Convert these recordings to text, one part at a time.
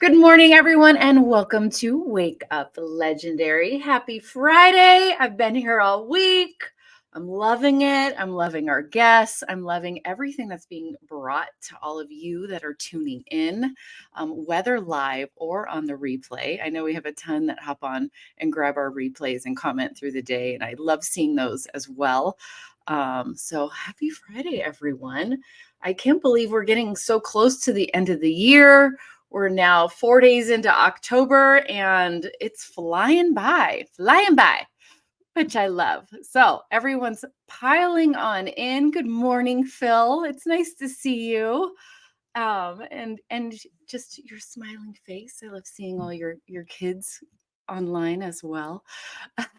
Good morning, everyone, and welcome to Wake Up Legendary. Happy Friday. I've been here all week. I'm loving it. I'm loving our guests. I'm loving everything that's being brought to all of you that are tuning in, whether live or on the replay. I know we have a ton that hop on and grab our replays and comment through the day, and I love seeing those as well. So happy Friday, everyone. I can't believe we're getting so close to the end of the year. We're now 4 days into October and it's flying by, which I love. So everyone's piling on in. Good morning, Phil. It's nice to see you. And just your smiling face. I love seeing all your kids online as well.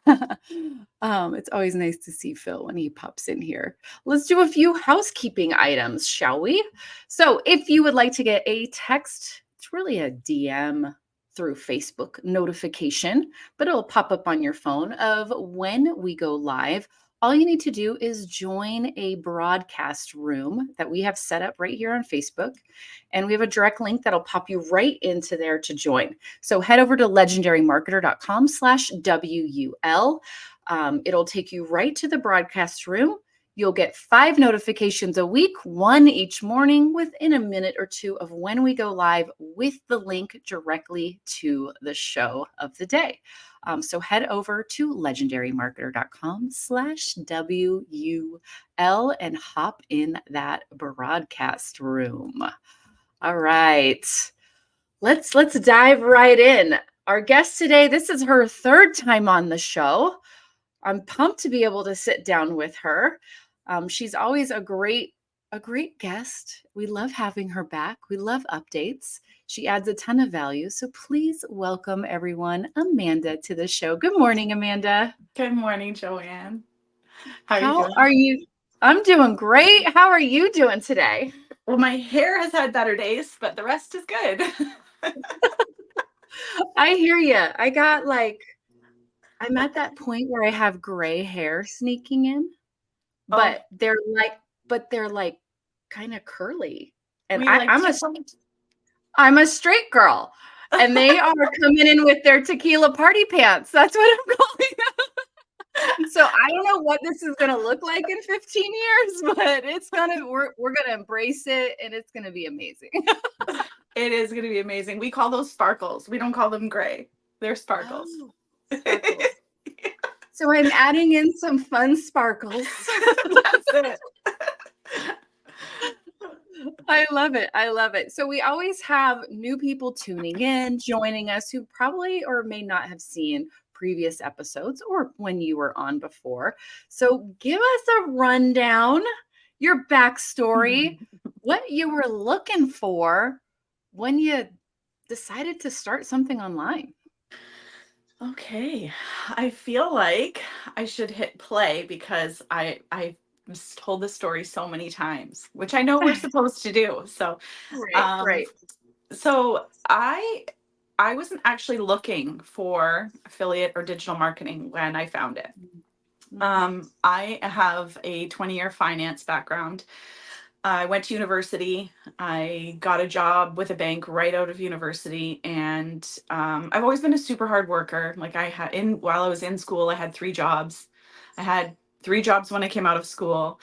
It's always nice to see Phil when he pops in here. Let's do a few housekeeping items, shall we? So if you would like to get a text, it's really a DM through Facebook notification, but it'll pop up on your phone of when we go live. All you need to do is join a broadcast room that we have set up right here on Facebook. And we have a direct link that'll pop you right into there to join. So head over to legendarymarketer.com/WUL. It'll take you right to the broadcast room. You'll get 5 notifications a week, 1 each morning within a minute or 2 of when we go live with the link directly to the show of the day. So head over to legendarymarketer.com/WUL and hop in that broadcast room. All right. Let's dive right in. Our guest today, this is her 3rd time on the show. I'm pumped to be able to sit down with her. She's always a great guest. We love having her back. We love updates. She adds a ton of value. So please welcome everyone, Amanda, to the show. Good morning, Amanda. Good morning, Joanne. How are you? I'm doing great. How are you doing today? Well, my hair has had better days, but the rest is good. I hear you. I'm at that point where I have gray hair sneaking in, but they're like kind of curly. And I'm a straight girl, and they are coming in with their tequila party pants. That's what I'm calling them. So I don't know what this is going to look like in 15 years, but we're going to embrace it, and it's going to be amazing. It is going to be amazing. We call those sparkles. We don't call them gray. They're sparkles. Oh, sparkles. Yeah. So I'm adding in some fun sparkles. That's it. I love it. I love it. So we always have new people tuning in, joining us who probably or may not have seen previous episodes or when you were on before. So give us a rundown, your backstory, what you were looking for when you decided to start something online. Okay. I feel like I should hit play because I told this story so many times, which I know we're supposed to do. So, Right. So I wasn't actually looking for affiliate or digital marketing when I found it. I have a 20-year finance background. I went to university. I got a job with a bank right out of university, and I've always been a super hard worker. Like while I was in school, I had 3 jobs. I had 3 jobs when I came out of school.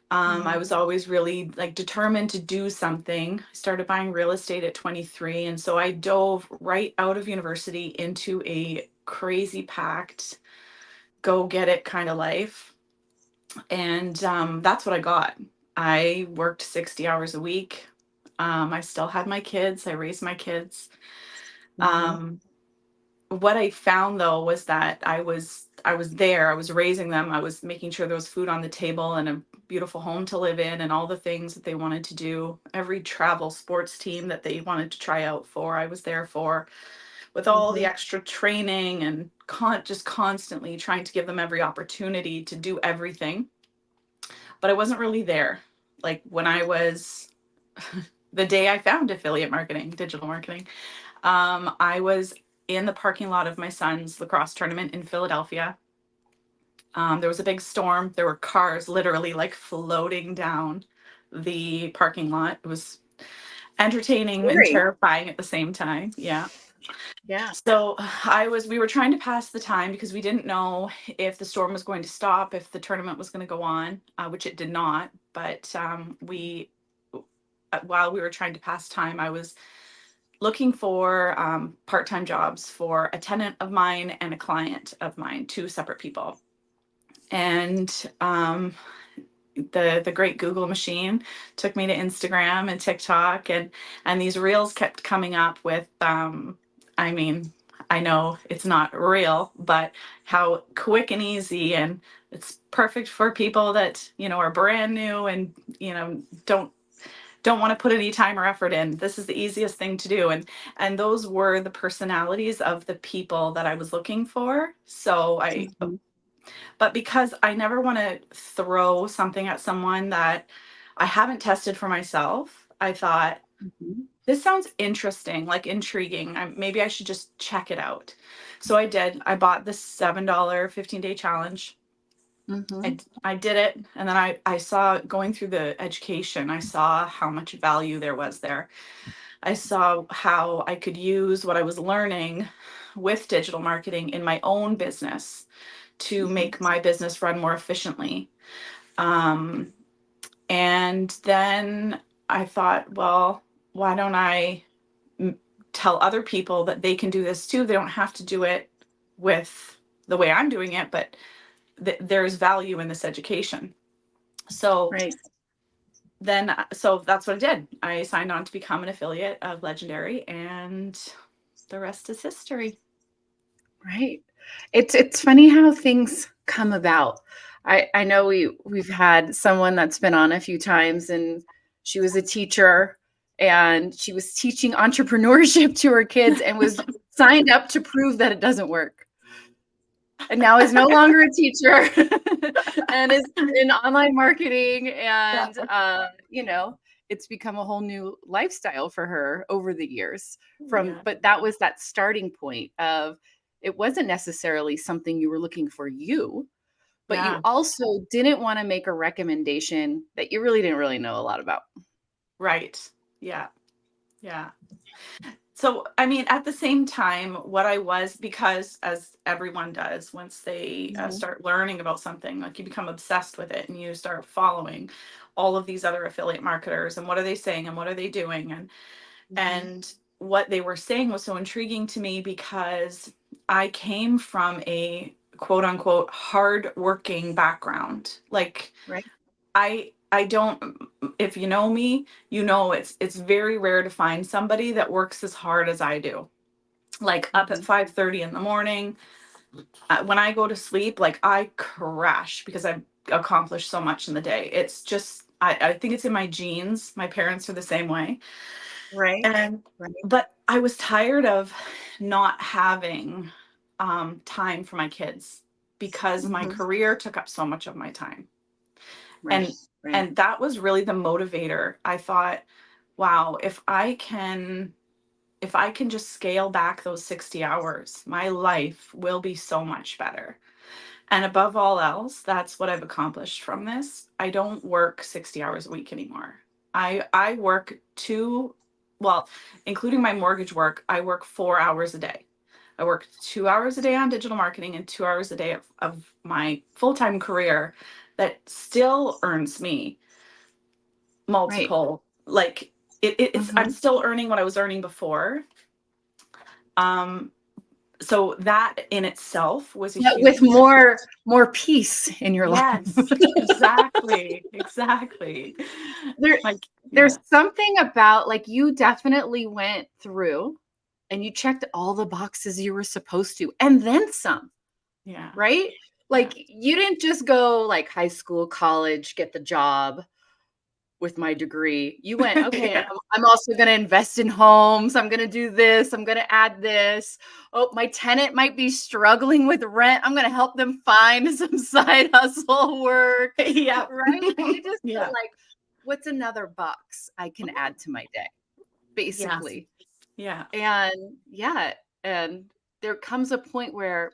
I was always really determined to do something. I started buying real estate at 23, and so I dove right out of university into a crazy packed, go get it kind of life, and that's what I got. I worked 60 hours a week. I still had my kids. I raised my kids. What I found though was that I was there. I was raising them. I was making sure there was food on the table and a beautiful home to live in and all the things that they wanted to do. Every travel sports team that they wanted to try out for, I was there for, with all the extra training and just constantly trying to give them every opportunity to do everything. But I wasn't really there. Like when I was, the day I found affiliate marketing, digital marketing, I was in the parking lot of my son's lacrosse tournament in Philadelphia. There was a big storm. There were cars literally floating down the parking lot. entertaining and Very. terrifying at the same time. Yeah. Yeah. So we were trying to pass the time because we didn't know if the storm was going to stop, if the tournament was going to go on, which it did not. But while we were trying to pass time, I was looking for part-time jobs for a tenant of mine and a client of mine, two separate people. And the great Google machine took me to Instagram and TikTok, and these reels kept coming up with I mean, I know it's not real, but how quick and easy, and it's perfect for people that, you know, are brand new and, you know, don't want to put any time or effort in. This is the easiest thing to do. And those were the personalities of the people that I was looking for. So Mhm. but because I never want to throw something at someone that I haven't tested for myself, I thought, Mhm. this sounds interesting, like intriguing. Maybe I should just check it out. So I did. I bought the $7 15-day challenge. Mhm. I did it. And then I saw, going through the education, I saw how much value there was there. I saw how I could use what I was learning with digital marketing in my own business to Mhm. make my business run more efficiently. Um, and then I thought, well, why don't I tell other people that they can do this too? They don't have to do it with the way I'm doing it, but there's value in this education. So Right. so that's what I did. I signed on to become an affiliate of Legendary, and the rest is history. Right. It's funny how things come about. I know we've had someone that's been on a few times, and she was a teacher, and she was teaching entrepreneurship to her kids and was signed up to prove that it doesn't work. And now is no longer a teacher and is in online marketing, Yeah. and you know, it's become a whole new lifestyle for her over the years. From Yeah. But that was that starting point of, it wasn't necessarily something you were looking for you, but you Yeah. also didn't want to make a recommendation that you really didn't really know a lot about. Right. Yeah. Yeah. So, I mean, at the same time, what I was, because as everyone does, once they Mhm. start learning about something, like you become obsessed with it and you start following all of these other affiliate marketers and what are they saying and what are they doing, Mhm. and what they were saying was so intriguing to me because I came from a quote unquote hard working background. Like Right. I don't, if you know me, you know it's very rare to find somebody that works as hard as I do. Like up at Mhm. 5:30 in the morning. When I go to sleep, like I crash because I've accomplished so much in the day. It's just I think it's in my genes. My parents are the same way. Right. And Right. but I was tired of not having time for my kids because my Mhm. career took up so much of my time. Right. and Right. and that was really the motivator. I thought, wow, if I can just scale back those 60 hours, my life will be so much better. And above all else, that's what I've accomplished from this. I don't work 60 hours a week anymore. I work well, including my mortgage work, I work 4 hours a day. I work 2 hours a day on digital marketing and 2 hours a day of my full-time career that still earns me Right. multiple, like it's I'm Mhm. still earning what I was earning before. Um, so that in itself was a But with huge. more peace in your life. Yes, exactly, exactly. There Like, there's yeah, something about, like, you definitely went through and you checked all the boxes you were supposed to, and then some, yeah, right? yeah, Like, you didn't just go, like, high school, college, get the job with my degree. You went, "Okay, and yeah, I'm also gonna invest in homes. I'm gonna do this. I'm gonna add this. Oh, my tenant might be struggling with rent. I'm gonna help them find some side hustle work." yeah, Right? You just went yeah, like, "What's another box I can add to my day?" yeah, Basically. yeah, And yeah, and there comes a point where,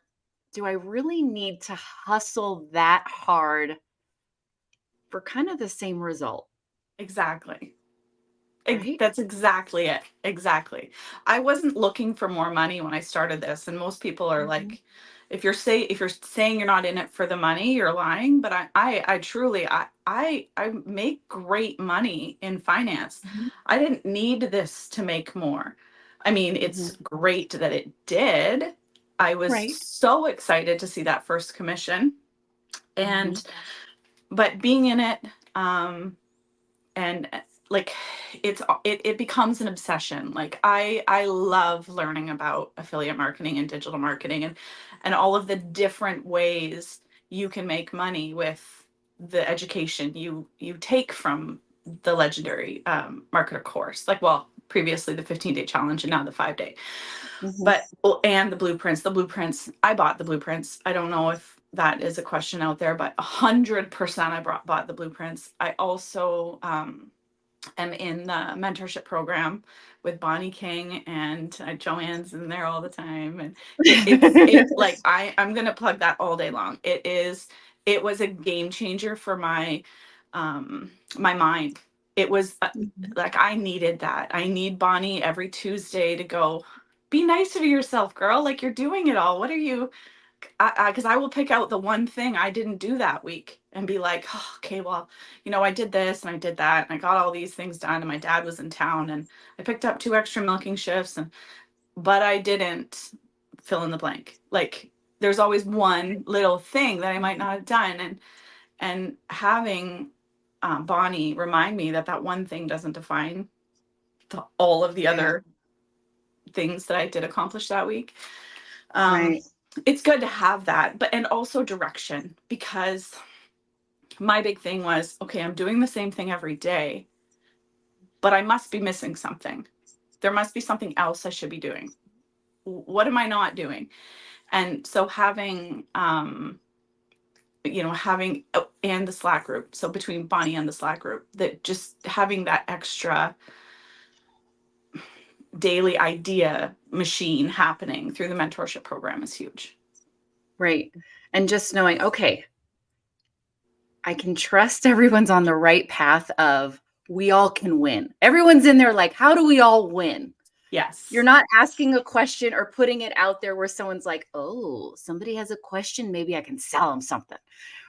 do I really need to hustle that hard for kind of the same result? exactly. right? That's exactly it. Exactly. I wasn't looking for more money when I started this, and most people are Mhm, like, if you're saying you're not in it for the money, you're lying. But I truly, I make great money in finance. mhm, I didn't need this to make more. I mean, it's mhm. great that it did. I was Right. so excited to see that first commission, Mhm, and but being in it, and like it becomes an obsession. Like I love learning about affiliate marketing and digital marketing, and all of the different ways you can make money with the education you take from the legendary marketer course, like, well, previously the 15-day challenge and now the 5-day. mhm. But and the blueprints, I bought the blueprints. I don't know if that is a question out there, but 100% I bought the blueprints. I also am in the mentorship program with Bonnie King, and Joanne's in there all the time. And it's like I'm gonna plug that all day long. It was a game changer for my mind. It was Mhm. like I needed that. I need Bonnie every Tuesday to go, be nicer to yourself, girl. Like, you're doing it all. What are you? Because I will pick out the one thing I didn't do that week and be like, oh, okay, well, I did this and I did that and I got all these things done, and my dad was in town and I picked up 2 extra milking shifts, but I didn't fill in the blank. Like, there's always one little thing that I might not have done, and having Bonnie remind me that that one thing doesn't define all of the Yeah, other things that I did accomplish that week. Um, right. it's good to have that, but and also direction, because my big thing was, okay, I'm doing the same thing every day, but I must be missing something. There must be something else I should be doing. What am I not doing? And so having oh, and the Slack group. So between Bonnie and the Slack group, that just having that extra daily idea machine happening through the mentorship program is huge. Right. And just knowing, okay, I can trust everyone's on the right path of we all can win. Everyone's in there like, how do we all win? You're Yes. not asking a question or putting it out there where someone's like, oh, somebody has a question. Maybe I can sell them something.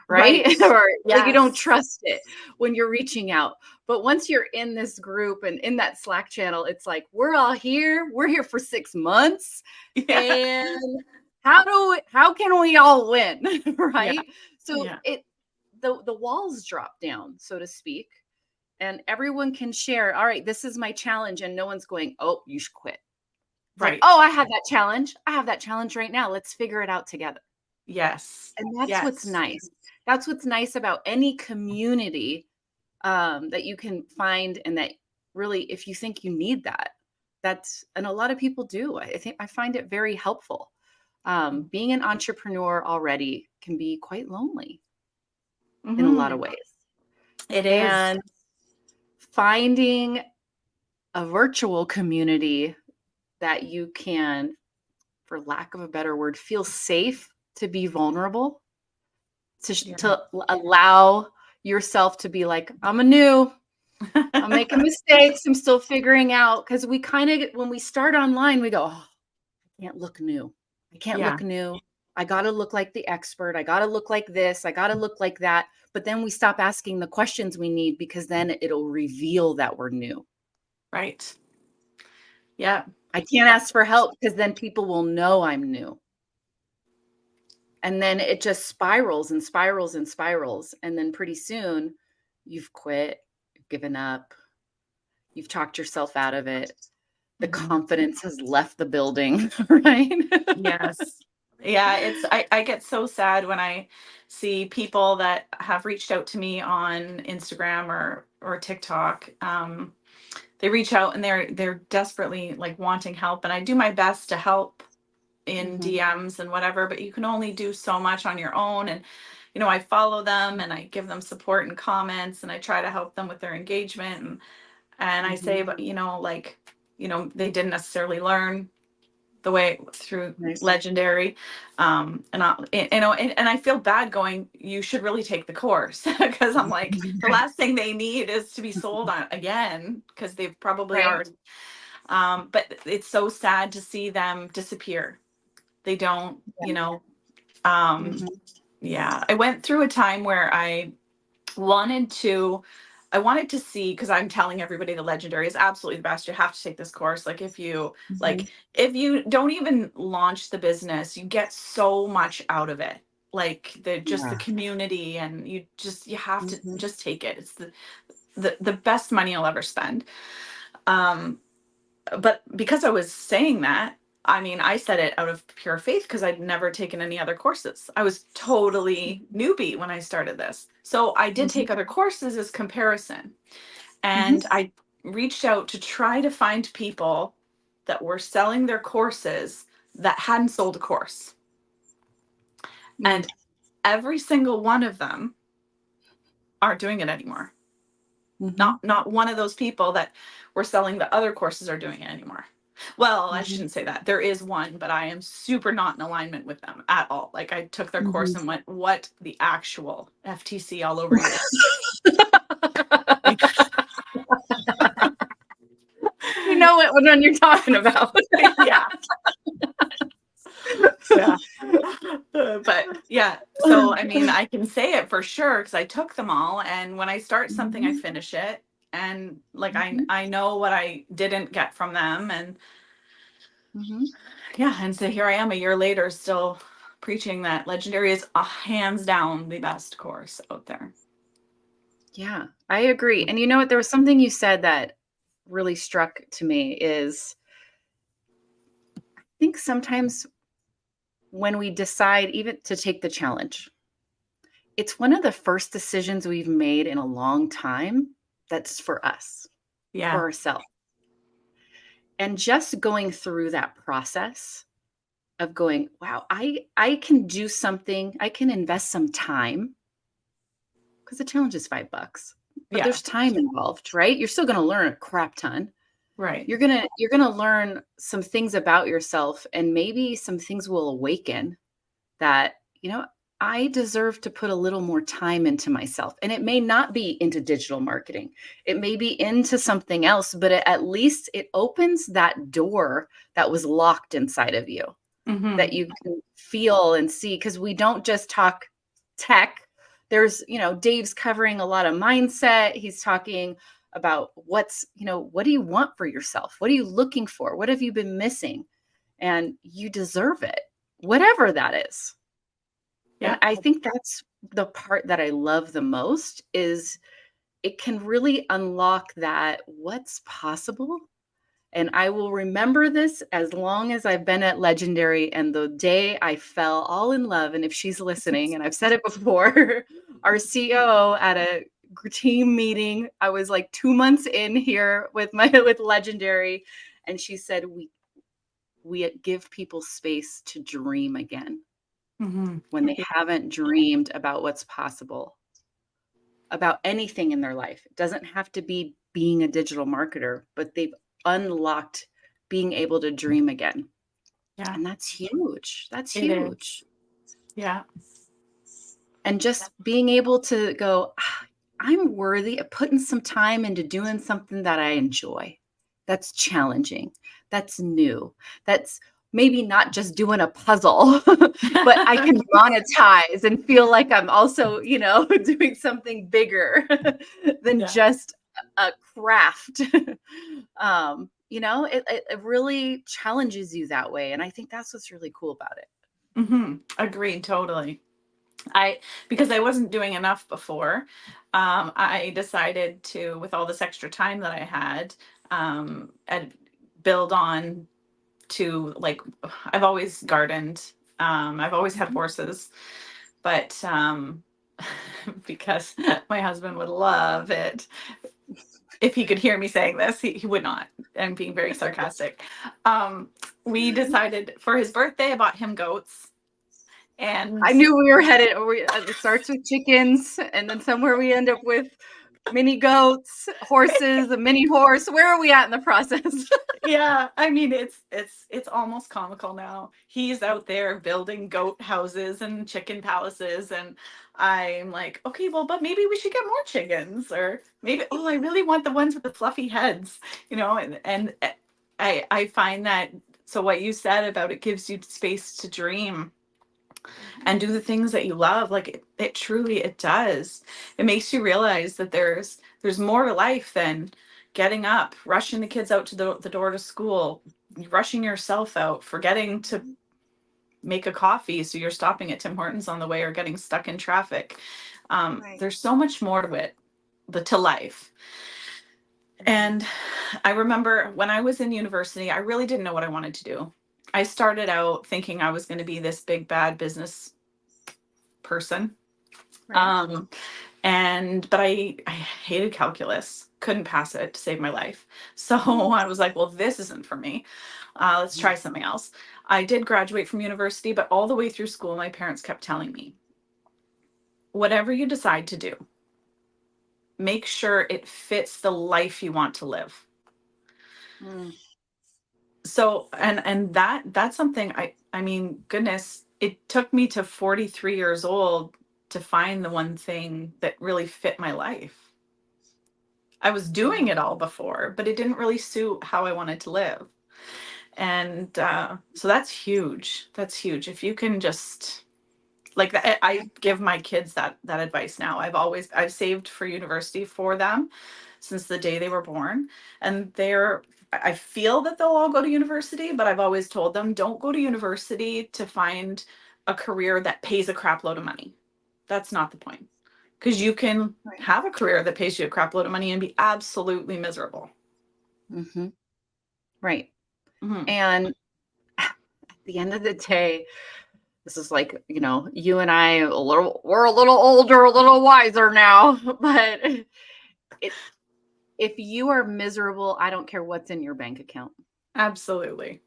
Right. Right. Or like you don't Yes. trust it when you're reaching out. But once you're in this group and in that Slack channel, it's like, we're all here. We're here for 6 months. Yeah. And how can we all win? Yeah. Right. So Yeah. the walls drop down, so to speak, and everyone can share, all right, this is my challenge, and no one's going, oh, you should quit. It's like, Right. oh, I have that challenge. I have that challenge right now. Let's figure it out together. Yes. And that's what's Yes. nice. That's what's nice about any community that you can find, and that really, if you think you need that, and a lot of people do. I think I find it very helpful. Being an entrepreneur already can be quite lonely in a lot Hmm. of ways. It is. And finding a virtual community that you can, for lack of a better word, feel safe to be vulnerable, Yeah. to allow yourself to be like, I'm making mistakes, I'm still figuring out. Because we kind of, when we start online, we go, oh, I can't look new. I can't Yeah. look new. I got to look like the expert. I got to look like this. I got to look like that. But then we stop asking the questions we need, because then it'll reveal that we're new. Right. Yeah. I can't ask for help because then people will know I'm new. And then it just spirals and spirals and spirals. And then pretty soon you've quit, you've given up, you've talked yourself out of it. The Hmm. confidence has left the building, right? Yes. Yeah, I get so sad when I see people that have reached out to me on Instagram or TikTok. They reach out and they're desperately like wanting help, and I do my best to help in Mhm, DMs and whatever, but you can only do so much on your own. And I follow them and I give them support and comments, and I try to help them with their engagement, and I mhm, say, but like, they didn't necessarily learn the way through Nice. Legendary. And I feel bad going, you should really take the course, because I'm like, the Right. last thing they need is to be sold on again, because they've probably Right. already, but it's so sad to see them disappear. They don't, Mhm. yeah, I went through a time where wanted to I wanted to see, because I'm telling everybody the Legendary is absolutely the best. You have to take this course. Like, Mhm. if you don't even launch the business, you get so much out of it. Like, the Yeah. community, and you have to Mhm. just take it. It's the best money you'll ever spend. Um but because I was saying that, I mean, I said it out of pure faith, because I'd never taken any other courses. I was totally newbie when I started this. So I did Mhm. take other courses as comparison. And Mhm. I reached out to try to find people that were selling their courses that hadn't sold a course. Mm. And every single one of them aren't doing it anymore. Mhm. Not one of those people that were selling the other courses are doing it anymore. Well, I Mhm. shouldn't say that. There is one, but I am super not in alignment with them at all. Like, I took their course Mhm. and went, what the actual FTC all over you? You know what one you're talking about. Yeah. Yeah. But yeah, so I mean, I can say it for sure, because I took them all, and when I start something, I Mhm. finish it. And like, Mhm. I know what I didn't get from them, and Mhm. yeah, and so here I am a year later, still preaching that Legendary is hands down the best course out there. Yeah, I agree. And you know what? There was something you said that really struck to me is I think sometimes when we decide even to take the challenge, it's one of the first decisions we've made in a long time that's for us, for Yeah. ourselves. And just going through that process of going, wow, I can do something, I can invest some time because the challenge is $5, but Yeah. there's time involved, right? You're still going to learn a crap ton. Right. You're going to learn some things about yourself, and maybe some things will awaken that, I deserve to put a little more time into myself. And it may not be into digital marketing. It may be into something else, but at least it opens that door that was locked inside of you, that Mm-hmm. you can feel and see, because we don't just talk tech. There's, Dave's covering a lot of mindset. He's talking about what do you want for yourself? What are you looking for? What have you been missing? And you deserve it, whatever that is. And Yeah. I think that's the part that I love the most is it can really unlock that what's possible. And I will remember this as long as I've been at Legendary, and the day I fell all in love. And if she's listening, and I've said it before, our CEO at a team meeting, I was like 2 months in here with with Legendary, and she said, we give people space to dream again Mm-hmm. when they Yeah. haven't dreamed about what's possible, about anything in their life. It doesn't have to be being a digital marketer, but they've unlocked being able to dream again. Yeah. And that's huge. That's It is. huge. Yeah. And just being able to go, I'm worthy of putting some time into doing something that I enjoy. That's challenging. That's new. That's maybe not just doing a puzzle, but I can monetize and feel like I'm also, doing something bigger than Yeah. just a craft. It really challenges you that way. And I think that's what's really cool about it. Mm-hmm. Agreed. Totally. Because I wasn't doing enough before, I decided to, with all this extra time that I had, and build on to, like, I've always gardened. I've always had Mhm. horses, but because my husband would love it. If he could hear me saying this, he would not. I'm being very sarcastic. Um, we decided for his birthday, I bought him goats. And I knew we were headed. It starts with chickens, and then somewhere we end up with mini goats, horses, a mini horse. Where are we at in the process? Yeah, I mean it's almost comical now. He's out there building goat houses and chicken palaces, and I'm like, okay, well, but maybe we should get more chickens, or maybe, oh, I really want the ones with the fluffy heads, and I find that, so what you said about it gives you space to dream and do the things that you love, like it truly, it does. It makes you realize that there's more to life than getting up, rushing the kids out to the door to school, rushing yourself out, forgetting to make a coffee so you're stopping at Tim Hortons on the way, or getting stuck in traffic. Right. There's so much more to it, to life. And I remember when I was in university, I really didn't know what I wanted to do. I started out thinking I was going to be this big bad business person. Right. But I hated calculus, couldn't pass it to save my life. So I was like, well, this isn't for me. Let's try something else. I did graduate from university, but all the way through school, my parents kept telling me, whatever you decide to do, make sure it fits the life you want to live. Mm. So, and that's something, I mean, goodness, it took me to 43 years old to find the one thing that really fit my life. I was doing it all before, but it didn't really suit how I wanted to live. And so that's huge. That's huge. If you can just, like that, I give my kids that advice now. I've saved for university for them since the day they were born, and I feel that they'll all go to university, but I've always told them, don't go to university to find a career that pays a crap load of money. That's not the point. Because you can Right. have a career that pays you a crap load of money and be absolutely miserable. Mm-hmm. Right. Mm-hmm. And at the end of the day, this is like, you and I, we're a little older, a little wiser now, but if you are miserable, I don't care what's in your bank account. Absolutely.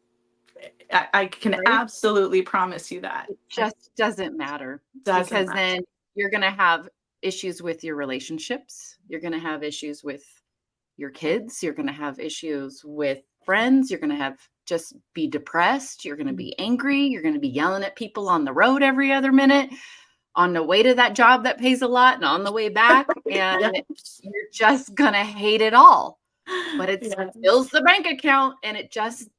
I can Right? absolutely promise you that. It It just doesn't matter, doesn't because matter. then you're going to have issues with your relationships. You're going to have issues with your kids. You're going to have issues with friends. You're going to have just be depressed. You're going to be angry. You're going to be yelling at people on the road every other minute, on the way to that job that pays a lot and on the way back. And Yeah. you're just going to hate it all. But it Yeah. fills the bank account. And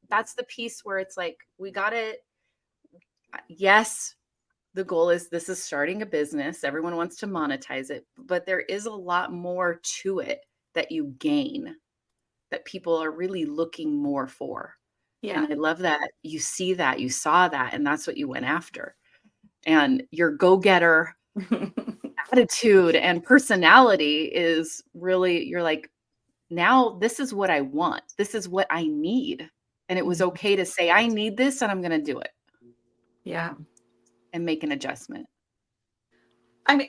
that's the piece where it's like, we got to, yes, the goal is, this is starting a business. Everyone wants to monetize it, but there is a lot more to it that you gain, that people are really looking more for. Yeah. And I love that you see that, you saw that, and that's what you went after. And your go-getter attitude and personality is really, you're like, now this is what I want. This is what I need. And it was okay to say, I need this and I'm going to do it, Yeah. and make an adjustment. I mean,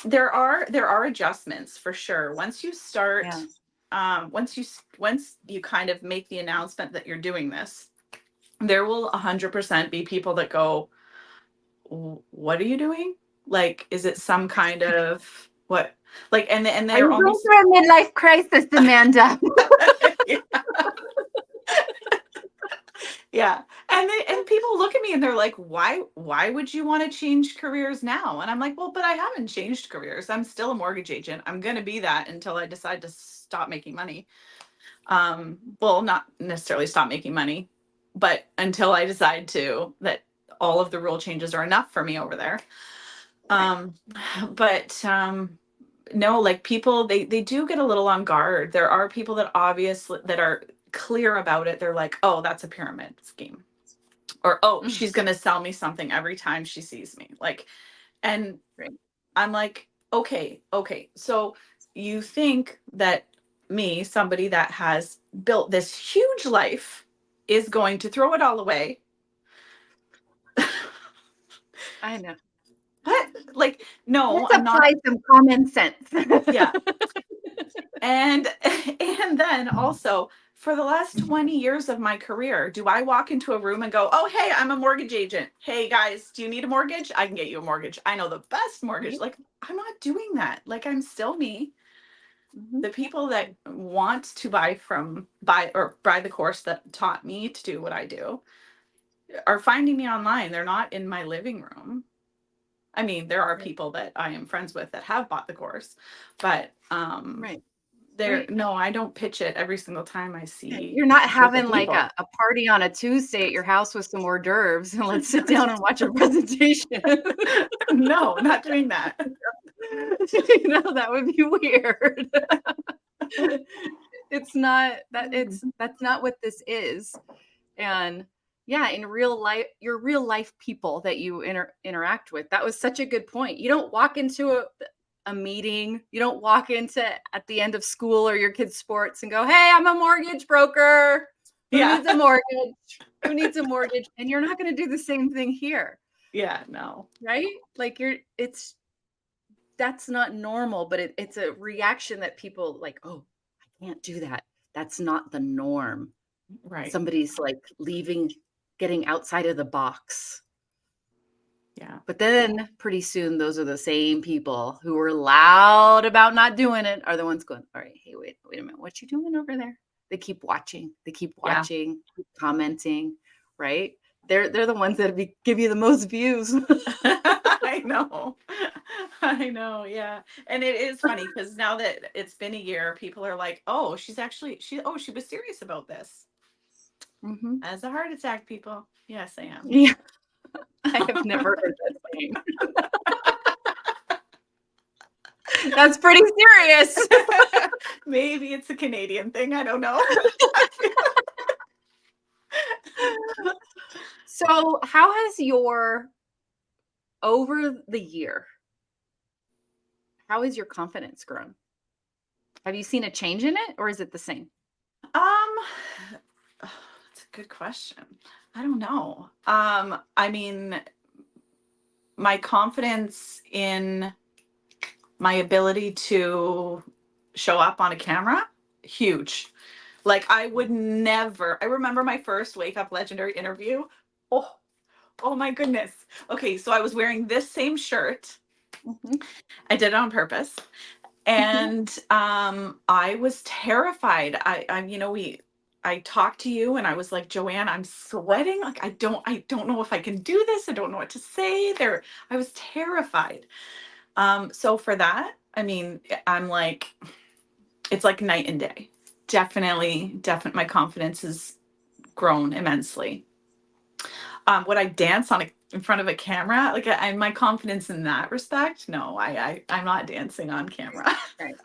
there are adjustments for sure. Once you start, Yeah. once you kind of make the announcement that you're doing this, there will 100% be people that go, what are you doing? Like, is it some kind of what? Like, and Are they're you going almost through a midlife crisis, Amanda? yeah. Yeah. And people look at me and they're like, why would you want to change careers now? And I'm like, well, but I haven't changed careers. I'm still a mortgage agent. I'm going to be that until I decide to stop making money. Well, not necessarily stop making money, but until I decide that all of the rule changes are enough for me over there. Um, but no, like people, they do get a little on guard. There are people that obviously that are clear about it. They're like, oh, that's a pyramid scheme, or oh, she's going to sell me something every time she sees me, like. And Right. I'm like, okay, so you think that me, somebody that has built this huge life, is going to throw it all away? I know. What? Like, no, Let's I'm not. apply some common sense. Yeah. And and then also, for the last 20 years of my career, do I walk into a room and go, oh, hey, I'm a mortgage agent. Hey guys, do you need a mortgage? I can get you a mortgage. I know the best mortgage. Like, I'm not doing that. Like, I'm still me. The people that want to buy the course that taught me to do what I do are finding me online. They're not in my living room. I mean, there are people that I am friends with that have bought the course, but Right. no, I don't pitch it every single time I Yeah, see you're not a group of having like people. a party on a Tuesday at your house with some hors d'oeuvres and let's sit down and watch a presentation. No, not doing that. That would be weird. It's not that that's not what this is. And yeah, in real life, your real life people that you interact with. That was such a good point. You don't walk into a meeting. You don't walk into at the end of school or your kids' sports and go, "Hey, I'm a mortgage broker. Who needs a mortgage? Who needs a mortgage?" And you're not going to do the same thing here. Yeah, no. Right? Like that's not normal, but it's a reaction that people like, "Oh, I can't do that." That's not the norm. Right. Somebody's like getting outside of the box. Yeah. But then pretty soon, those are the same people who were loud about not doing it are the ones going, all right, hey, wait a minute. What you doing over there? They keep watching. They keep watching, keep commenting, right? They're the ones that give you the most views. I know. I know. Yeah. And it is funny because now that it's been a year, people are like, oh, she was serious about this. Mm-hmm. As a heart attack, people. Yes, I am. Yeah. I have never heard that saying. That's pretty serious. Maybe it's a Canadian thing. I don't know. So how has over the year, how has your confidence grown? Have you seen a change in it or is it the same? That's a good question. I don't know. I mean, my confidence in my ability to show up on a camera, huge. Like I would never. I remember my first Wake Up Legendary interview. Oh my goodness. Okay, so I was wearing this same shirt. Mm-hmm. I did it on purpose. And I was terrified. I talked to you and I was like, Joanne, I'm sweating. Like I don't know if I can do this. I don't know what to say. I was terrified. So for that, I mean, I'm like, it's like night and day. Definitely, my confidence has grown immensely. Would I dance in front of a camera? Like, my confidence in that respect? No, I'm not dancing on camera. Right.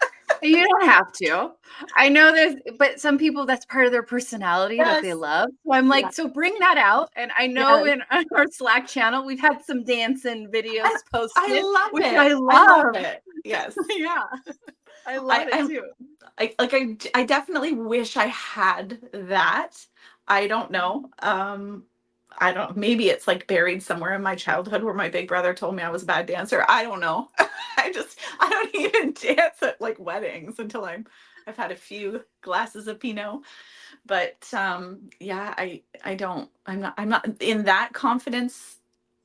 You don't have to. I know but some people that's part of their personality that they Yes. love. So I'm like, Yeah. so bring that out. And I know Yes. in our Slack channel, we've had some dancing videos And I posted, love which it. I I love love. it. Yes. Yeah, I love I, it I'm too. I definitely wish I had that. I don't know. I don't, maybe it's like buried somewhere in my childhood where my big brother told me I was a bad dancer. I don't know. I don't even dance at like weddings until I've had a few glasses of Pinot. But yeah, I'm not in that confidence.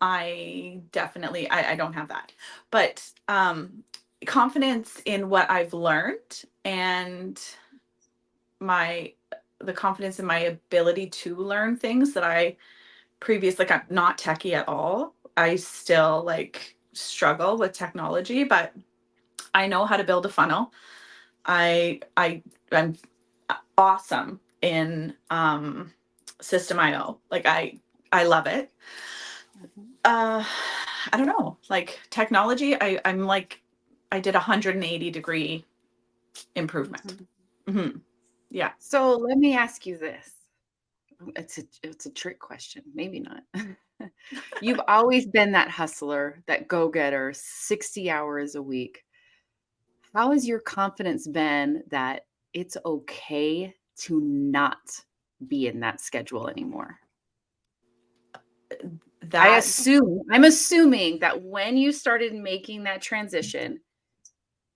I don't have that. But confidence in what I've learned and my the confidence in my ability to learn things that like I'm not techie at all. I still like struggle with technology, but I know how to build a funnel. I'm awesome in System.io. Like I love it. Uh I don't know. Like technology, I'm like I did 180-degree improvement. Mm-hmm. Yeah. So let me ask you this. It's a trick question. Maybe not. You've always been that hustler, that go-getter, 60 hours a week. How has your confidence been that it's okay to not be in that schedule anymore? That I'm assuming that when you started making that transition,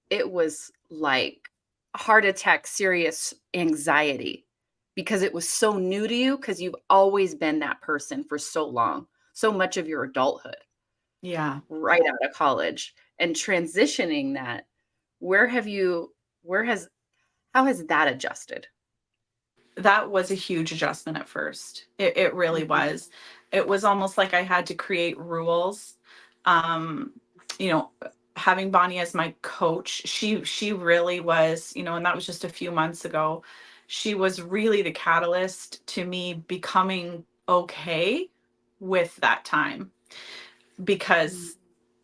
it was like heart attack, serious anxiety because it was so new to you because you've always been that person for so long, so much of your adulthood, yeah. right out of college and transitioning that. Where have you how has that adjusted? That was a huge adjustment at first. It really Mhm. was. It was almost like I had to create rules. Um, you know, having Bonnie as my coach, she really was, and that was just a few months ago. She was really the catalyst to me becoming okay with that time, Mm. because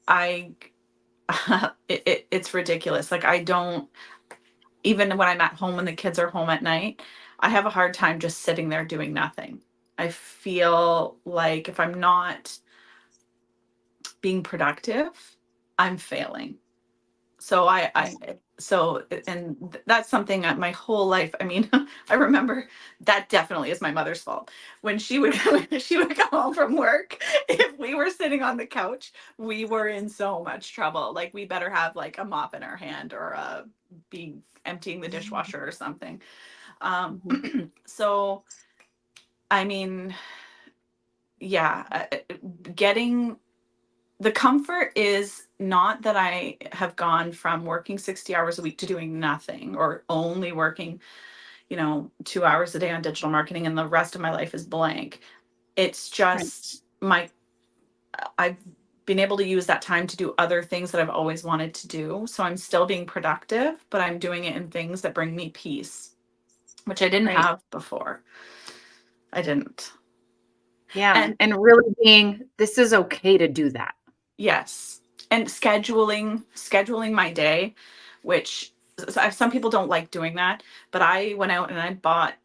I it's ridiculous. Like, I don't, even when I'm at home, when the kids are home at night, I have a hard time just sitting there doing nothing. I feel like if I'm not being productive, I'm failing. So Right. that's something that my whole life. I mean, I remember that definitely is my mother's fault. When she would come home from work, if we were sitting on the couch, we were in so much trouble. Like, we better have like a mop in our hand, or be emptying the dishwasher or something. Um, Mhm. so I mean, yeah, getting the comfort is not that I have gone from working 60 hours a week to doing nothing, or only working, 2 hours a day on digital marketing and the rest of my life is blank. It's Right. just I've been able to use that time to do other things that I've always wanted to do. So I'm still being productive, but I'm doing it in things that bring me peace, which I didn't Right. have before. I didn't. Yeah. And And really being, this is okay to do that. yes, and scheduling my day, which, some people don't like doing that, but I went out and I bought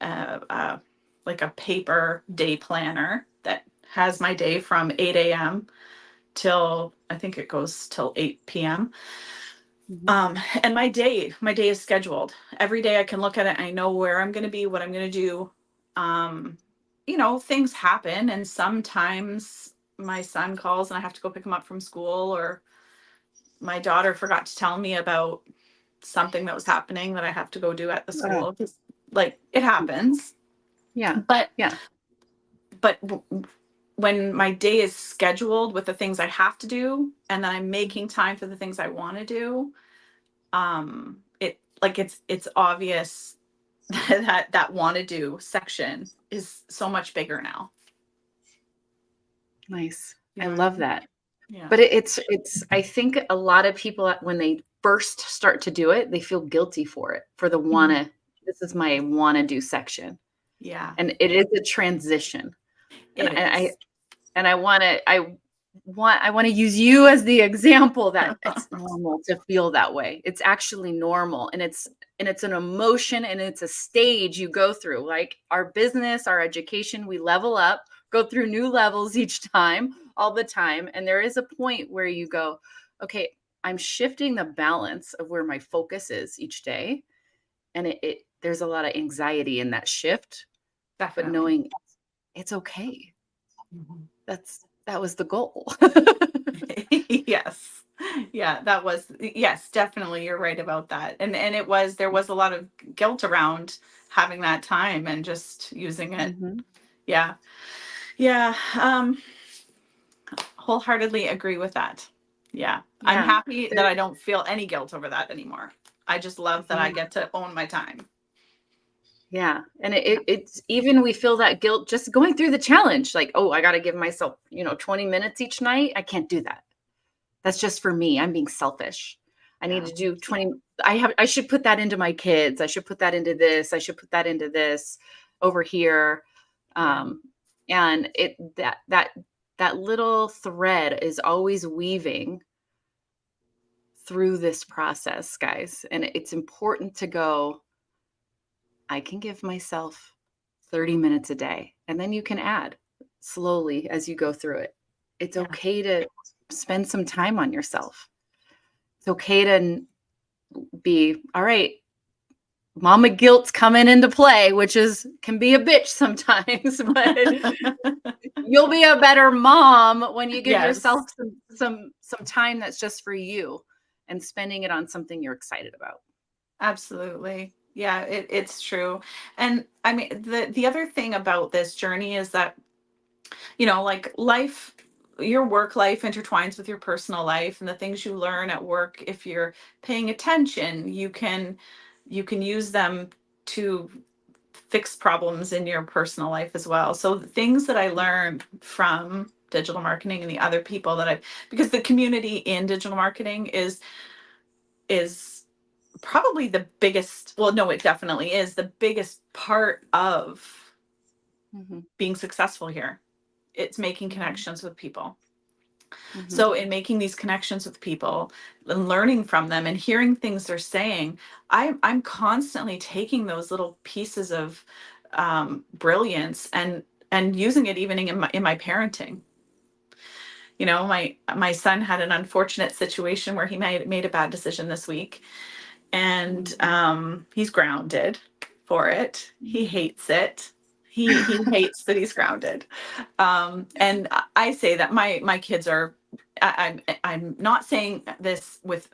like a paper day planner that has my day from 8 a.m. till, I think it goes till 8 p.m. Mhm. And my day is scheduled. Every day I can look at it. I know where I'm going to be, what I'm going to do. Um, things happen, and sometimes my son calls and I have to go pick him up from school, or my daughter forgot to tell me about something that was happening that I have to go do at the Uh, school. Like, it happens. yeah. But Yeah. but when my day is scheduled with the things I have to do, and then I'm making time for the things I want to do, it's obvious that want to do section is so much bigger now. Nice. You I know what I love mean? that. Yeah. But it's I think a lot of people, when they first start to do it, they feel guilty for it, for the Mhm. wanna, this is my wanna do section. Yeah, And it is a transition. And it I is. and I want to use you as the example that it's normal to feel that way. It's actually normal, and it's an emotion, and it's a stage you go through. Like our business, our education, we level up, go through new levels each time, all the time, and there is a point where you go, okay, I'm shifting the balance of where my focus is each day, and it there's a lot of anxiety in that shift, but Definitely. knowing it's okay. Mhm. That was the goal. Yes. Yeah, yes, definitely. You're right about that. And there was a lot of guilt around having that time and just using it. Mhm. Yeah. Yeah. Wholeheartedly agree with that. Yeah. I'm Yeah. happy that There I don't feel any guilt over that anymore. I just love that I yeah. get to own my time. Yeah. And Yeah. it's even we feel that guilt just going through the challenge, like, oh, I got to give myself, 20 minutes each night. I can't do that. That's just for me. I'm being selfish. I need Yeah. to do 20. I should put that into my kids. I should put that into this. I should put that into this over here. Yeah. Um, and that little thread is always weaving through this process, guys. And it's important to go, I can give myself 30 minutes a day, and then you can add slowly as you go through it. It's Yeah. okay to spend some time on yourself. It's okay to be, all right, mama guilt's coming into play, which can be a bitch sometimes, but you'll be a better mom when you give yourself Yes. some time that's just for you and spending it on something you're excited about. Absolutely. Yeah, it's true. And I mean, the other thing about this journey is that, like, your work life intertwines with your personal life, and the things you learn at work, if you're paying attention, you can you can use them to fix problems in your personal life as well. So the things that I learned from digital marketing and the other people that because the community in digital marketing is probably the biggest, well, no, it definitely is the biggest part of being successful here. It's making connections with people. So in making these connections with people and learning from them and hearing things they're saying, I'm constantly taking those little pieces of brilliance and using it even in my parenting. You know, my son had an unfortunate situation where he made a bad decision this week, and he's grounded for it. He hates it. He hates that he's grounded. And I say that my kids are. I'm not saying this with.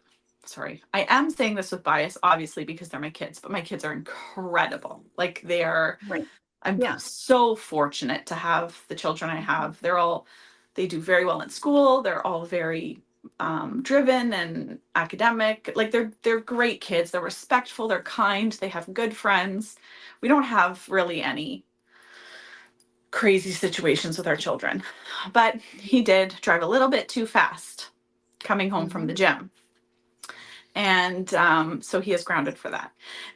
Sorry, I am saying this with bias, obviously, because they're my kids. But my kids are incredible. Like they are. Right. I'm Yeah. so fortunate to have the children I have. They do very well in school. They're all very driven and academic. Like they're great kids. They're respectful. They're kind. They have good friends. We don't have really any crazy situations with our children, but he did drive a little bit too fast coming home from the gym. And so he is grounded for that.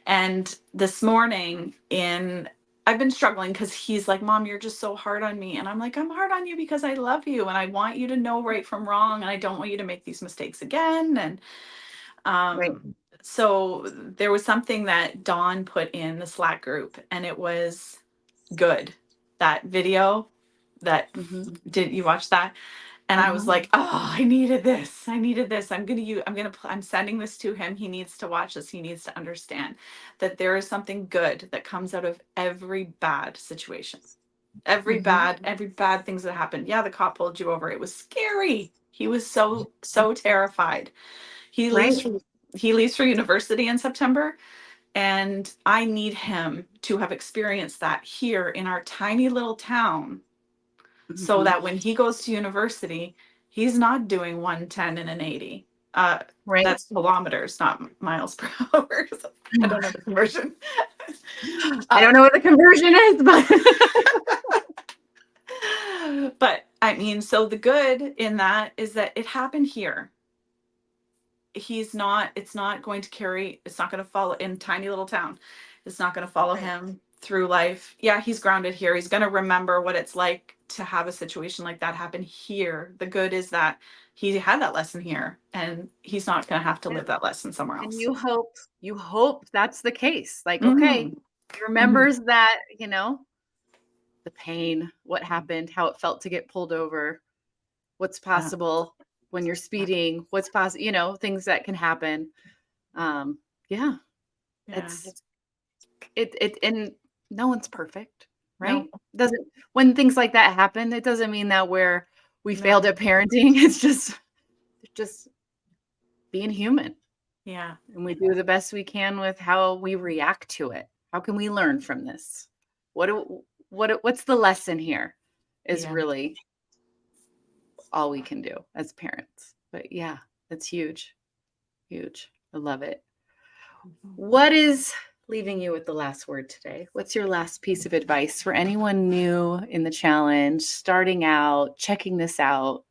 And this morning I've been struggling because he's like, Mom, you're just so hard on me. And I'm like, I'm hard on you because I love you and I want you to know right from wrong. And I don't want you to make these mistakes again. And Right. so there was something that Dawn put in the Slack group, and it was good. That video that did you watch that? And I was like, oh, I needed this. I'm sending this to him. He needs to watch this. He needs to understand that there is something good that comes out of every bad situation. Every bad things that happened. Yeah, the cop pulled you over. It was scary. He was so terrified. He leaves he leaves for university in September, and I need him to have experienced that here in our tiny little town, so that when he goes to university, he's not doing 110 and an 80. Right. That's kilometers, not miles per hour. I don't know the conversion. I don't know what the conversion is, but I mean, so the good in that is that it happened here. It's not going to follow in tiny little town. It's not going to follow him through life. Yeah, he's grounded here. He's going to remember what it's like to have a situation like that happen here. The good is that he had that lesson here, and he's not going to have to live that lesson somewhere else. And you hope that's the case. Like, okay, he remembers that, the pain, what happened, how it felt to get pulled over, what's possible when you're speeding, what's possible, things that can happen. And no one's perfect, right? No. When things like that happen, it doesn't mean that we failed at parenting. It's just being human. Yeah. And we do the best we can with how we react to it. How can we learn from this? What's the lesson here is really all we can do as parents. But yeah, that's huge. Huge. I love it. What is leaving you with the last word today? What's your last piece of advice for anyone new in the challenge, starting out, checking this out?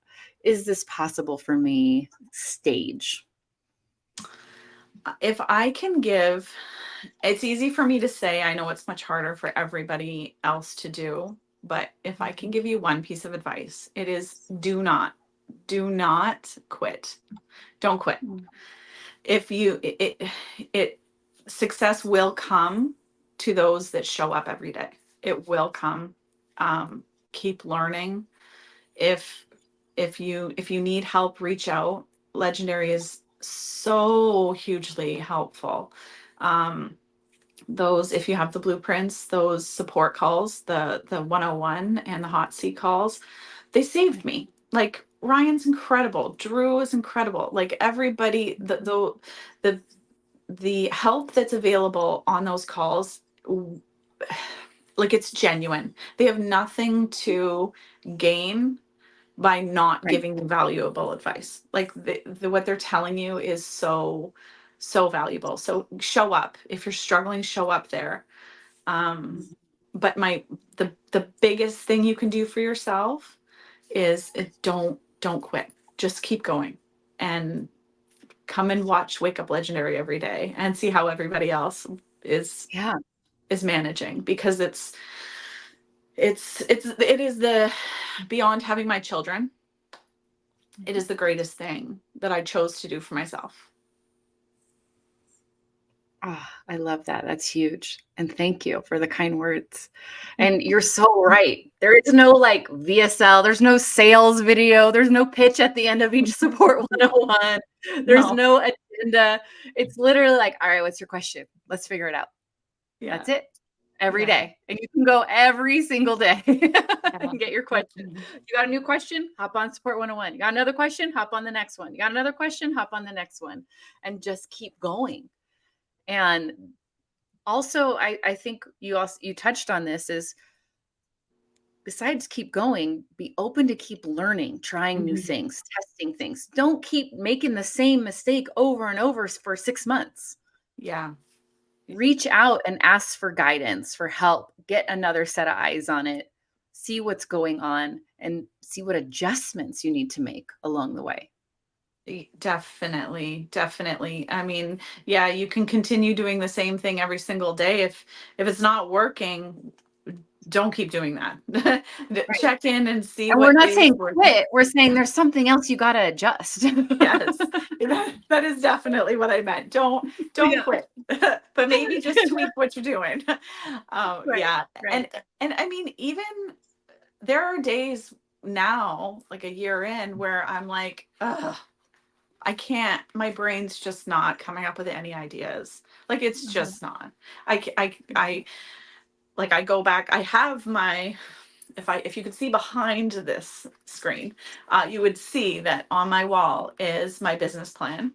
Is this possible for me? Stage. If I can give, it's easy for me to say, I know it's much harder for everybody else to do, but if I can give you one piece of advice, it is do not quit. Don't quit. If success will come to those that show up every day. It will come. Keep learning. If you need help, reach out. Legendary is so hugely helpful. If you have the blueprints, those support calls, the 101 and the hot seat calls, they saved me. Like Ryan's incredible. Drew is incredible. Like everybody, the help that's available on those calls, like it's genuine. They have nothing to gain by not giving valuable advice. Like what they're telling you is so so valuable. So show up. If you're struggling, show up there. But the biggest thing you can do for yourself is don't quit. Just keep going, and come and watch Wake Up Legendary every day and see how everybody else is managing, because it is the beyond having my children. It is the greatest thing that I chose to do for myself. Oh, I love that. That's huge. And thank you for the kind words. And you're so right. There is no like VSL, there's no sales video, there's no pitch at the end of each support 101. There's no agenda. It's literally like, all right, what's your question? Let's figure it out. Yeah. That's it. Every day. And you can go every single day and get your question. You got a new question? Hop on support 101. You got another question? Hop on the next one. You got another question? Hop on the next one. And just keep going. And also, I think you touched on this, is besides keep going, be open to keep learning, trying new things, testing things. Don't keep making the same mistake over and over for 6 months. Yeah. Reach out and ask for guidance, for help, get another set of eyes on it, see what's going on, and see what adjustments you need to make along the way. Definitely. I mean, yeah, you can continue doing the same thing every single day. If it's not working, don't keep doing that. Right. Check in and see. And we're not saying quit. We're saying there's something else you got to adjust. Yes, that is definitely what I meant. Don't quit, but maybe just tweak what you're doing. Right, yeah. Right. And I mean, even there are days now, like a year in, where I'm like, ugh, I can't, my brain's just not coming up with any ideas. Like, it's just not. I go back, I have my, if you could see behind this screen, you would see that on my wall is my business plan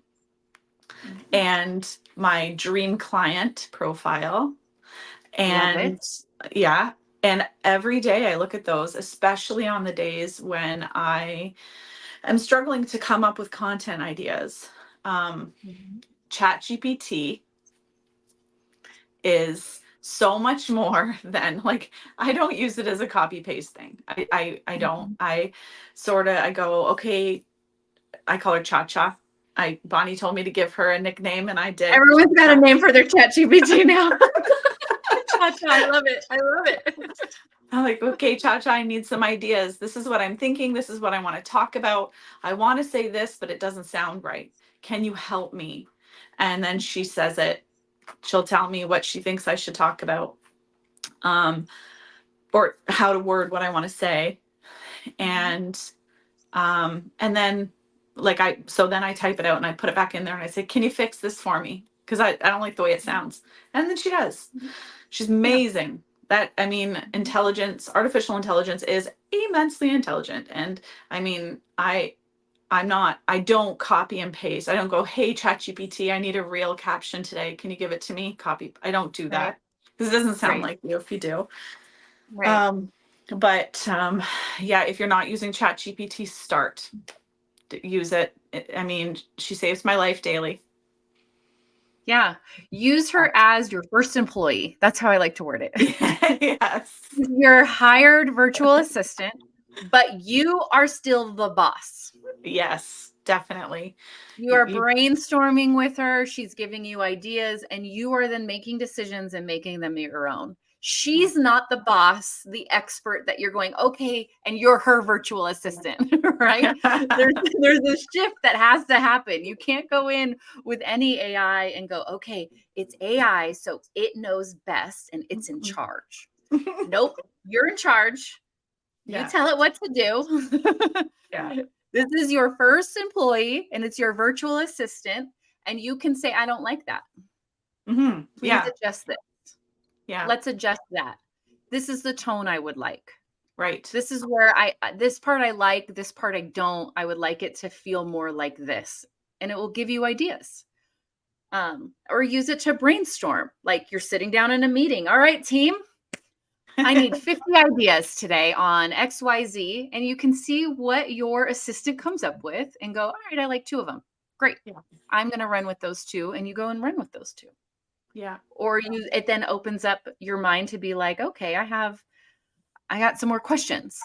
and my dream client profile. And yeah. And every day I look at those, especially on the days when I am struggling to come up with content ideas. ChatGPT is so much more than, like, I don't use it as a copy paste thing. I don't. I go, okay, I call her Cha Cha. Bonnie told me to give her a nickname, and I did. Everyone's got a name for their ChatGPT now. Cha Cha, I love it. I'm like, okay, Cha Cha, I need some ideas. This is what I'm thinking. This is what I want to talk about. I want to say this, but it doesn't sound right. Can you help me? And then she says it. She'll tell me what she thinks I should talk about, or how to word what I want to say. And then then I type it out and I put it back in there and I say, can you fix this for me? Because I don't like the way it sounds. And then she does. She's amazing. Artificial intelligence is immensely intelligent. And I mean, I don't copy and paste. I don't go, hey, ChatGPT, I need a real caption today. Can you give it to me? Copy. I don't do that, because it doesn't sound like you if you do. Right. Yeah, if you're not using ChatGPT, start. Use it. I mean, she saves my life daily. Yeah. Use her as your first employee. That's how I like to word it. Yes. Your hired virtual assistant, but you are still the boss. Yes, definitely. You are brainstorming with her. She's giving you ideas, and you are then making decisions and making them your own. She's not the boss, the expert that you're going, okay, and you're her virtual assistant, right? There's a shift that has to happen. You can't go in with any AI and go, okay, it's AI, so it knows best and it's in charge. Nope, you're in charge. You tell it what to do. Yeah. This is your first employee, and it's your virtual assistant, and you can say, I don't like that. Please adjust this. Yeah. Let's adjust that. This is the tone I would like. Right. This is where this part I like, this part I don't. I would like it to feel more like this. And it will give you ideas. Or use it to brainstorm. Like, you're sitting down in a meeting. All right, team. I need 50 ideas today on XYZ. And you can see what your assistant comes up with and go, all right, I like 2 of them. Great. Yeah. I'm going to run with those two, and you go and run with those two. Yeah. Or it then opens up your mind to be like, okay, I got some more questions.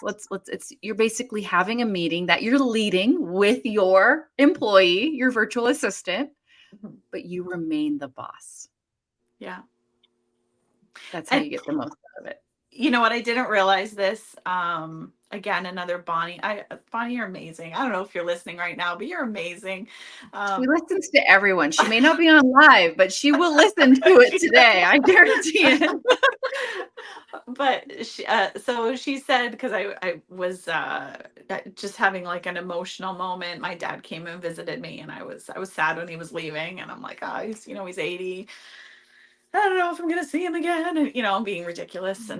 You're basically having a meeting that you're leading with your employee, your virtual assistant, but you remain the boss. Yeah. That's how you get the most out of it. You know what? I didn't realize this. Again, another Bonnie. Bonnie, you're amazing. I don't know if you're listening right now, but you're amazing. She listens to everyone. She may not be on live, but she will listen to it today. I guarantee it. But so she said, because I was just having like an emotional moment. My dad came and visited me, and I was sad when he was leaving, and I'm like, oh, he's 80. I don't know if I'm gonna see him again, and I'm being ridiculous.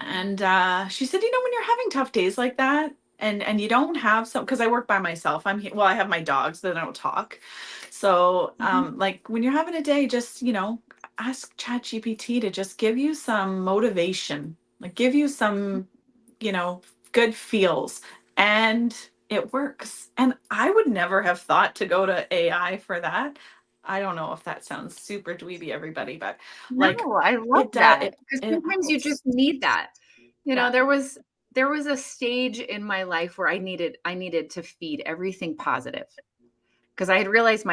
And she said, when you're having tough days like that, and you don't have some, because I work by myself. I have my dogs that don't talk. So like when you're having a day, just ask ChatGPT to just give you some motivation, like give you some good feels, and it works. And I would never have thought to go to AI for that. I don't know if that sounds super dweeby, everybody, but like No, I love it does. that, because It sometimes you helps. just need that. Yeah. There was a stage in my life where I needed to feed everything positive, because I had realized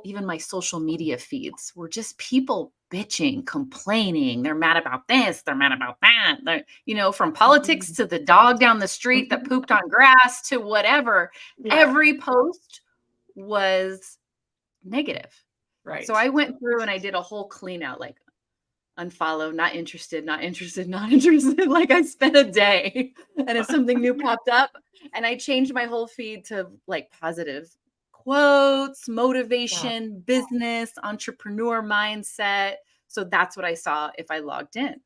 even my social media feeds were just people bitching, complaining. They're mad about this, they're mad about that. From politics to the dog down the street that pooped on grass to whatever. Yeah. Every post was negative. Right. So I went through and I did a whole clean out, like unfollow, not interested, not interested, not interested. Like I spent a day, and if something new popped up, and I changed my whole feed to like positive quotes, motivation, business, entrepreneur mindset. So that's what I saw if I logged in.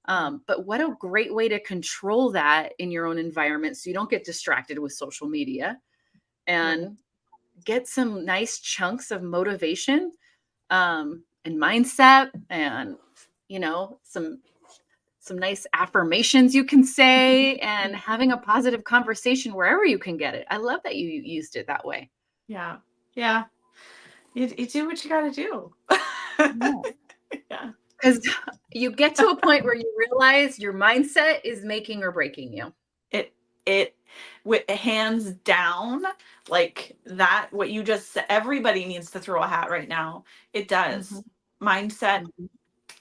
But what a great way to control that in your own environment, so you don't get distracted with social media, and get some nice chunks of motivation and mindset, and some nice affirmations you can say, and having a positive conversation wherever you can get it. I love that you used it that way. Yeah. Yeah. You do what you got to do. Yeah. Because you get to a point where you realize your mindset is making or breaking you. It with hands down, like that, what you just said, everybody needs to throw a hat right now. It does. Mindset.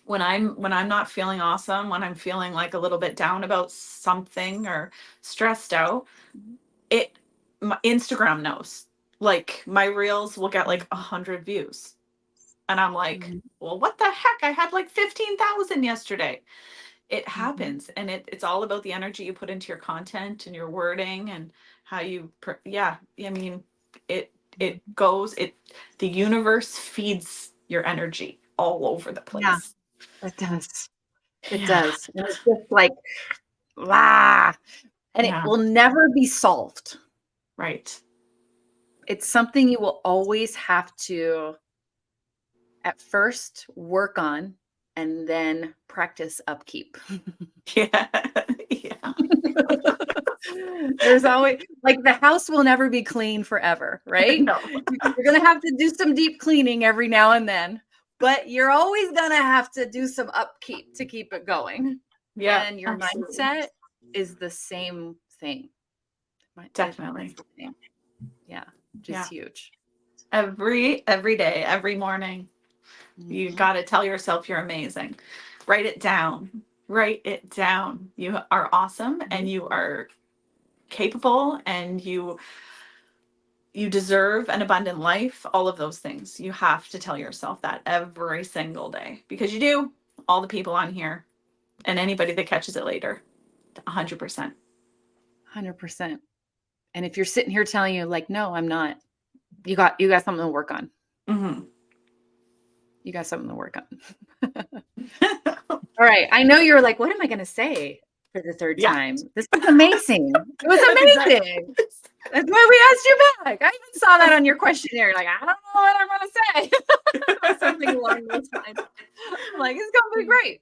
When I'm not feeling awesome, when I'm feeling like a little bit down about something or stressed out, my Instagram knows. Like my reels will get like 100 views. And I'm like, well, what the heck? I had like 15,000 yesterday. It happens. And it's all about the energy you put into your content and your wording and how you, I mean, it goes, the universe feeds your energy all over the place. Yeah, it does. It does. And it's just like, and it will never be solved. Right. It's something you will always have to, at first, work on, and then practice upkeep. Yeah. Yeah. There's always, like, the house will never be clean forever, right? No. You're going to have to do some deep cleaning every now and then, but you're always going to have to do some upkeep to keep it going. Yeah. And your mindset is the same thing. Definitely. Yeah. Just huge. Every day, every morning, you got to tell yourself you're amazing. Write it down. Write it down. You are awesome, and you are capable, and you deserve an abundant life. All of those things. You have to tell yourself that every single day, because you do. All the people on here and anybody that catches it later, 100%. 100%. And if you're sitting here telling you like, no, I'm not, you got something to work on. You got something to work on. All right. I know you're like, what am I going to say for the third time? This is amazing. It was amazing. That's why we asked you back. I even saw that on your questionnaire. Like, I don't know what I'm going to say. Something along those lines. I'm like, it's going to be great.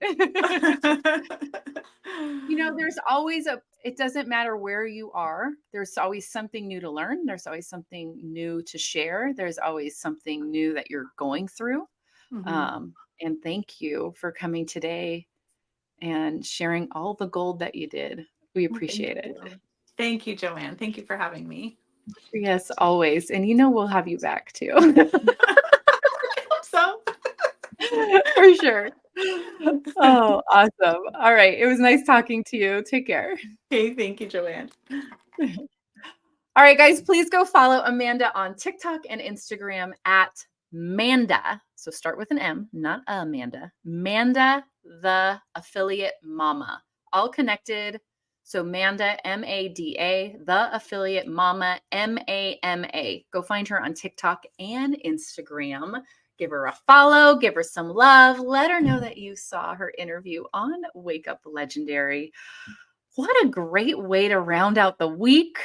there's always it doesn't matter where you are. There's always something new to learn. There's always something new to share. There's always something new that you're going through. And thank you for coming today and sharing all the gold that you did. We appreciate it. Thank you, Joanne. Thank you for having me. Yes, always. And we'll have you back too. So for sure. Oh, awesome. All right. It was nice talking to you. Take care. Okay, thank you, Joanne. All right, guys, please go follow Amanda on TikTok and Instagram at Manda. So start with an M, not Amanda. Manda, the affiliate mama. All connected. So Manda, M-A-D-A, the affiliate mama, M-A-M-A. Go find her on TikTok and Instagram. Give her a follow, give her some love. Let her know that you saw her interview on Wake Up Legendary. What a great way to round out the week.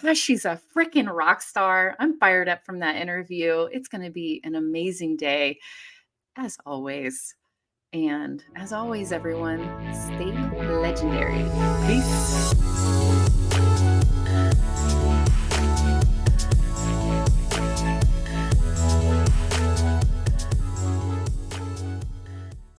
Gosh, she's a freaking rock star. I'm fired up from that interview. It's going to be an amazing day, as always. And as always, everyone, stay legendary. Peace.